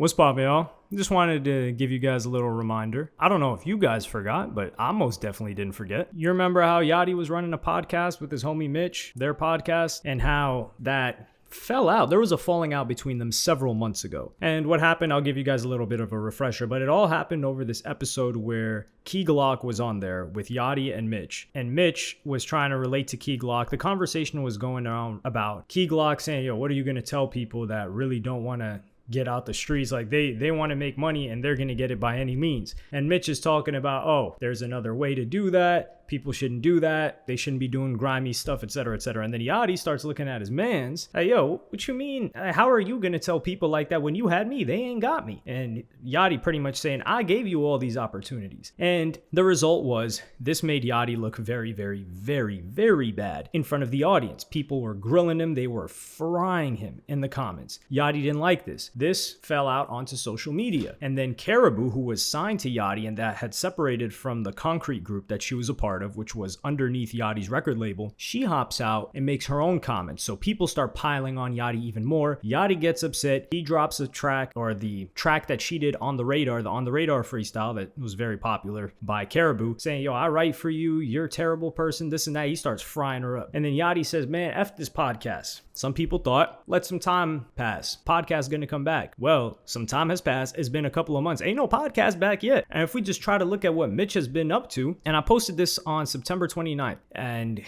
What's poppin', y'all? Just wanted to give you guys a little reminder. I don't know if you guys forgot, but I most definitely didn't forget. You remember how Yachty was running a podcast with his homie Mitch, their podcast, and how that fell out. There was a falling out between them several months ago. And what happened, I'll give you guys a little bit of a refresher, but it all happened over this episode where Key Glock was on there with Yachty and Mitch. And Mitch was trying to relate to Key Glock. The conversation was going on about Key Glock saying, yo, what are you going to tell people that really don't want to get out the streets? Like they want to make money and they're going to get it by any means. And Mitch is talking about, oh, there's another way to do that. People shouldn't do that. They shouldn't be doing grimy stuff, etc., etc. And then Yachty starts looking at his mans. Hey, yo, what you mean? How are you going to tell people like that when you had me? They ain't got me. And Yachty pretty much saying, I gave you all these opportunities. And the result was this made Yachty look very, very, very, very bad in front of the audience. People were grilling him. They were frying him in the comments. Yachty didn't like this. This fell out onto social media. And then Caribou, who was signed to Yachty and that had separated from the Concrete group that she was a part of, which was underneath Yachty's record label, she hops out and makes her own comments. So people start piling on Yachty even more. Yachty gets upset. He drops a track, or the track that she did on the radar, the On the Radar freestyle that was very popular by Caribou, saying, yo, I write for you. You're a terrible person, this and that. He starts frying her up. And then Yachty says, man, F this podcast. Some people thought, let some time pass. Podcast's gonna come back. Well, some time has passed. It's been a couple of months. Ain't no podcast back yet. And if we just try to look at what Mitch has been up to, and I posted this on September 29th, and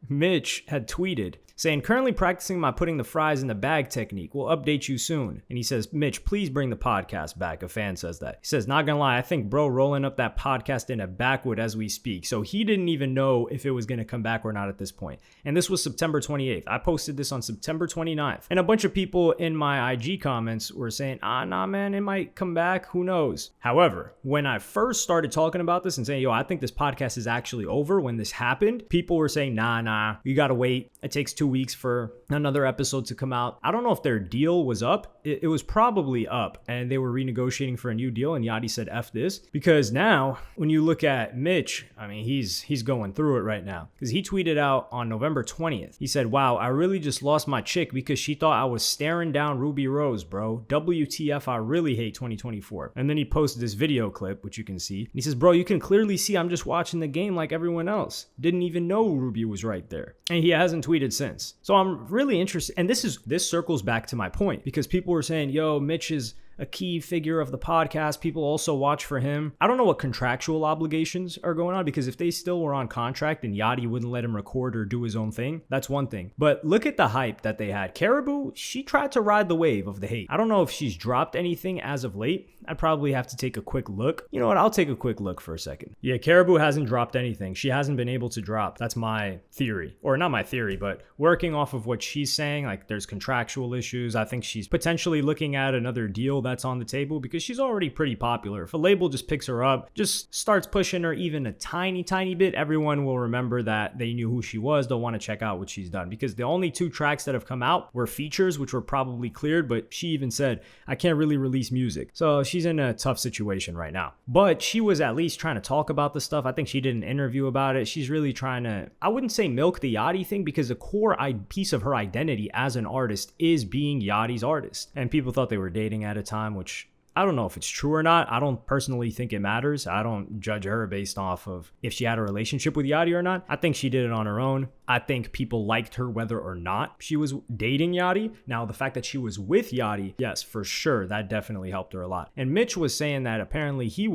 Mitch had tweeted saying, currently practicing my putting the fries in the bag technique. We'll update you soon. And he says, Mitch, please bring the podcast back. A fan says that. He says, not gonna lie, I think bro rolling up that podcast in a backwood as we speak. So he didn't even know if it was gonna come back or not at this point. And this was September 28th. I posted this on September 29th. And a bunch of people in my IG comments were saying, nah, man, it might come back. Who knows? However, when I first started talking about this and saying, yo, I think this podcast is actually over when this happened, people were saying, nah, you gotta wait. It takes 2 weeks for another episode to come out. I don't know if their deal was up. It was probably up and they were renegotiating for a new deal, and Yachty said F this, because now when you look at Mitch, I mean, he's going through it right now, because he tweeted out on November 20th. He said, wow, I really just lost my chick because she thought I was staring down Ruby Rose, bro. WTF, I really hate 2024. And then he posted this video clip, which you can see. And he says, bro, you can clearly see I'm just watching the game like everyone else. Didn't even know Ruby was right there. And he hasn't tweeted since. So I'm really interested. And this circles back to my point, because people were saying, yo, Mitch is a key figure of the podcast. People also watch for him. I don't know what contractual obligations are going on, because if they still were on contract and Yachty wouldn't let him record or do his own thing, that's one thing. But look at the hype that they had. Caribou, she tried to ride the wave of the hate. I don't know if she's dropped anything as of late. I'd probably have to take a quick look. You know what? I'll take a quick look for a second. Yeah, Caribou hasn't dropped anything. She hasn't been able to drop. That's my theory. Or not my theory, but working off of what she's saying, like there's contractual issues. I think she's potentially looking at another deal that's on the table, because she's already pretty popular. If a label just picks her up, just starts pushing her even a tiny bit, everyone will remember that they knew who she was. They'll want to check out what she's done, because the only 2 tracks that have come out were features, which were probably cleared, but she even said, I can't really release music. So she's in a tough situation right now. But she was at least trying to talk about the stuff. I think she did an interview about it. She's really trying to, I wouldn't say milk the Yachty thing, because the core piece of her identity as an artist is being Yachty's artist. And people thought they were dating at a time, which I don't know if it's true or not. I don't personally think it matters. I don't judge her based off of if she had a relationship with Yachty or not. I think she did it on her own. I think people liked her whether or not she was dating Yachty. Now, the fact that she was with Yachty, yes, for sure, that definitely helped her a lot. And Mitch was saying that apparently he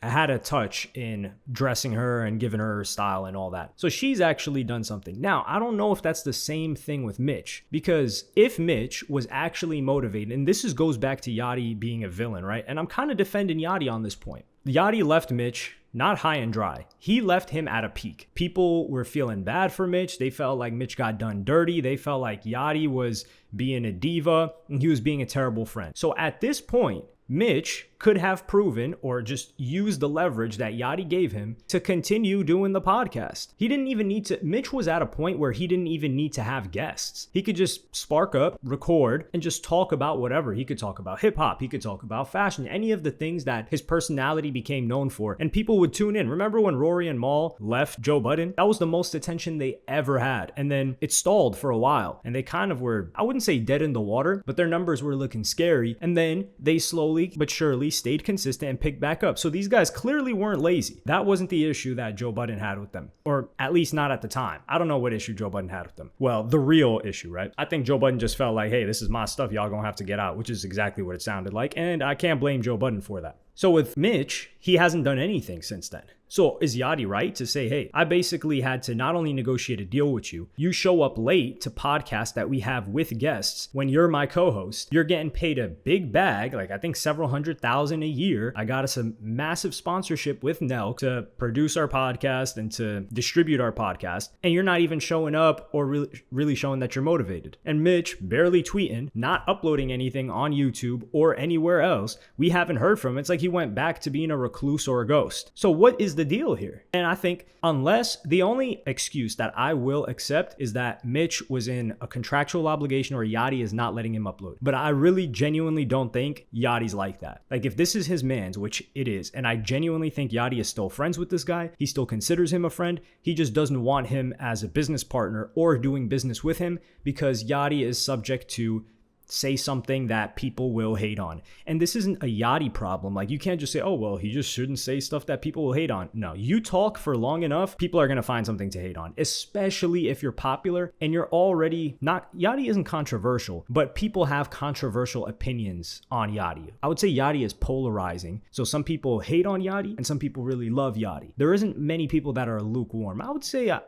had a touch in dressing her and giving her style and all that. So she's actually done something. Now, I don't know if that's the same thing with Mitch, because if Mitch was actually motivated, and this goes back to Yachty being a villain, right? And I'm kind of defending Yachty on this point. Yachty left Mitch not high and dry. He left him at a peak. People were feeling bad for Mitch. They felt like Mitch got done dirty. They felt like Yachty was being a diva and he was being a terrible friend. So at this point, Mitch could have proven or just used the leverage that Yachty gave him to continue doing the podcast. He didn't even need to. Mitch was at a point where he didn't even need to have guests. He could just spark up, record, and just talk about whatever. He could talk about hip hop. He could talk about fashion, any of the things that his personality became known for. And people would tune in. Remember when Rory and Mal left Joe Budden? That was the most attention they ever had. And then it stalled for a while. And they kind of were, I wouldn't wouldn't say dead in the water, but their numbers were looking scary. And then they slowly but surely stayed consistent and picked back up. So these guys clearly weren't lazy. That wasn't the issue that Joe Budden had with them, or at least not at the time. I don't know what issue Joe Budden had with them. Well, the real issue, right? I think Joe Budden just felt like, hey, this is my stuff. Y'all gonna have to get out, which is exactly what it sounded like. And I can't blame Joe Budden for that. So with Mitch, he hasn't done anything since then. So is Yachty right to say, hey, I basically had to not only negotiate a deal with you, you show up late to podcasts that we have with guests. When you're my co-host, you're getting paid a big bag, like I think several $100,000 a year. I got us a massive sponsorship with Nelk to produce our podcast and to distribute our podcast. And you're not even showing up or really showing that you're motivated. And Mitch barely tweeting, not uploading anything on YouTube or anywhere else. We haven't heard from him. It's like he went back to being a recluse or a ghost. So what is the deal here? And I think unless the only excuse that I will accept is that Mitch was in a contractual obligation or Yachty is not letting him upload. But I really genuinely don't think Yachty's like that. Like if this is his man's, which it is, and I genuinely think Yachty is still friends with this guy, he still considers him a friend, he just doesn't want him as a business partner or doing business with him because Yachty is subject to say something that people will hate on. And this isn't a Yachty problem. Like you can't just say, oh, well, he just shouldn't say stuff that people will hate on. No, you talk for long enough, people are going to find something to hate on, especially if you're popular and you're already not, Yachty isn't controversial, but people have controversial opinions on Yachty. I would say Yachty is polarizing. So some people hate on Yachty and some people really love Yachty. There isn't many people that are lukewarm. I would say I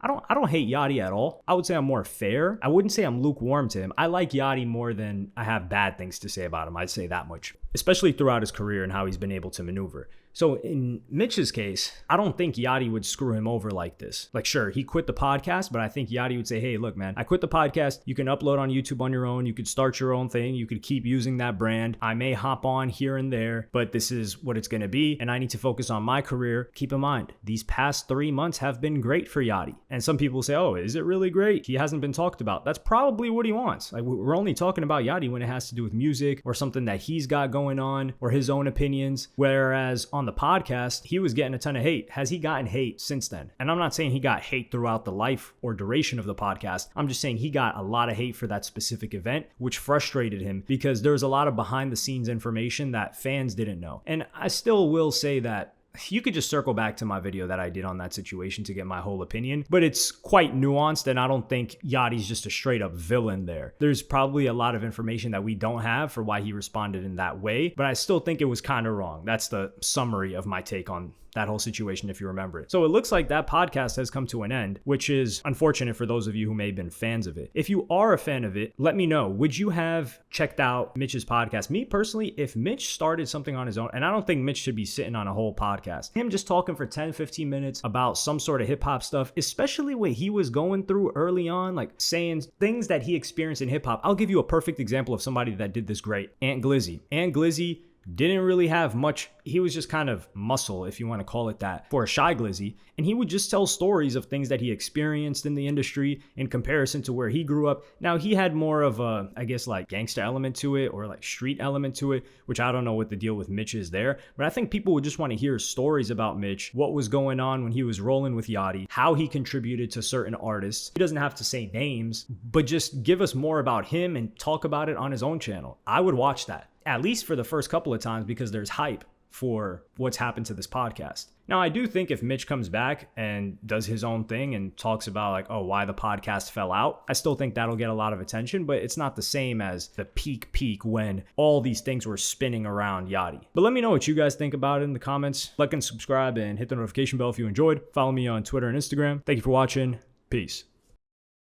don't hate Yachty at all. I would say I'm more fair. I wouldn't say I'm lukewarm to him. I like Yachty more than I have bad things to say about him. I'd say that much, especially throughout his career and how he's been able to maneuver. So in Mitch's case, I don't think Yachty would screw him over like this. Like, sure, he quit the podcast, but I think Yachty would say, hey, look, man, I quit the podcast. You can upload on YouTube on your own. You could start your own thing. You could keep using that brand. I may hop on here and there, but this is what it's going to be. And I need to focus on my career. Keep in mind, these past 3 months have been great for Yachty. And some people say, oh, is it really great? He hasn't been talked about. That's probably what he wants. Like, we're only talking about Yachty when it has to do with music or something that he's got going on or his own opinions. Whereas on the podcast, he was getting a ton of hate. Has he gotten hate since then? And I'm not saying he got hate throughout the life or duration of the podcast. I'm just saying he got a lot of hate for that specific event, which frustrated him because there was a lot of behind the scenes information that fans didn't know. And I still will say that you could just circle back to my video that I did on that situation to get my whole opinion, but it's quite nuanced and I don't think Yachty's just a straight up villain there. There's probably a lot of information that we don't have for why he responded in that way, but I still think it was kind of wrong. That's the summary of my take on that whole situation, if you remember it. So it looks like that podcast has come to an end, which is unfortunate for those of you who may have been fans of it. If you are a fan of it, let me know. Would you have checked out Mitch's podcast? Me personally, if Mitch started something on his own, and I don't think Mitch should be sitting on a whole podcast, him just talking for 10, 15 minutes about some sort of hip hop stuff, especially what he was going through early on, like saying things that he experienced in hip hop. I'll give you a perfect example of somebody that did this great. Ant Glizzy. Ant Glizzy didn't really have much. He was just kind of muscle, if you want to call it that, for a shy Glizzy. And he would just tell stories of things that he experienced in the industry in comparison to where he grew up. Now, he had more of a, I guess, like gangster element to it or like street element to it, which I don't know what the deal with Mitch is there. But I think people would just want to hear stories about Mitch, what was going on when he was rolling with Yachty, how he contributed to certain artists. He doesn't have to say names, but just give us more about him and talk about it on his own channel. I would watch that, at least for the first couple of times, because there's hype for what's happened to this podcast. Now, I do think if Mitch comes back and does his own thing and talks about like, oh, why the podcast fell out, I still think that'll get a lot of attention, but it's not the same as the peak when all these things were spinning around Yachty. But let me know what you guys think about it in the comments. Like and subscribe and hit the notification bell if you enjoyed. Follow me on Twitter and Instagram. Thank you for watching. Peace.